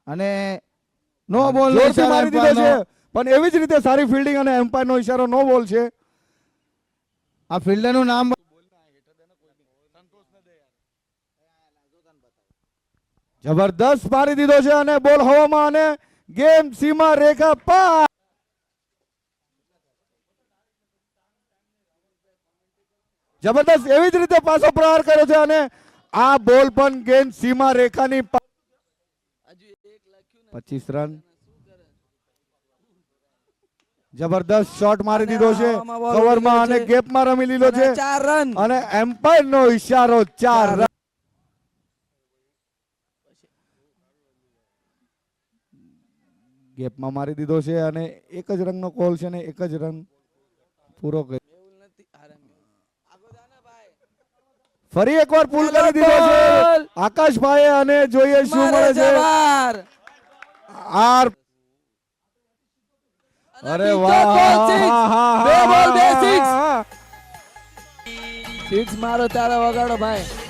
અને નો બોલ જોરથી મારી દીધો છે પણ એવી જ રીતે સારી ફિલ્ડિંગ અને એમ્પાયર નો ઈશારો નો બોલ છે. આ ફિલ્ડર નું નામ જબરદસ્ત મારી દીધો છે અને બોલ હવામાં અને ગેમ સીમા રેખા પાર. જબરદસ્ત એવી જ રીતે પાછો પ્રહાર કર્યો છે અને આ બોલ પણ ગેમ સીમા રેખાની 25 રન. જબરદસ્ત શોટ મારી દીધો છે કવરમાં અને ગેપમાં રમી લીધો છે 4 રન અને એમ્પાયર નો ઈશારો 4 રન. ગેપમાં મારી દીધો છે અને એક જ રનનો કોલ છે ને એક જ રન પૂરો કર્યો. ફરી એકવાર પુલ કરી દીધો છે આકાશભાઈ અને જોઈએ શું મળે છે. આર અરે વાહ સિક્સ મારો તારા વગાડો ભાઈ.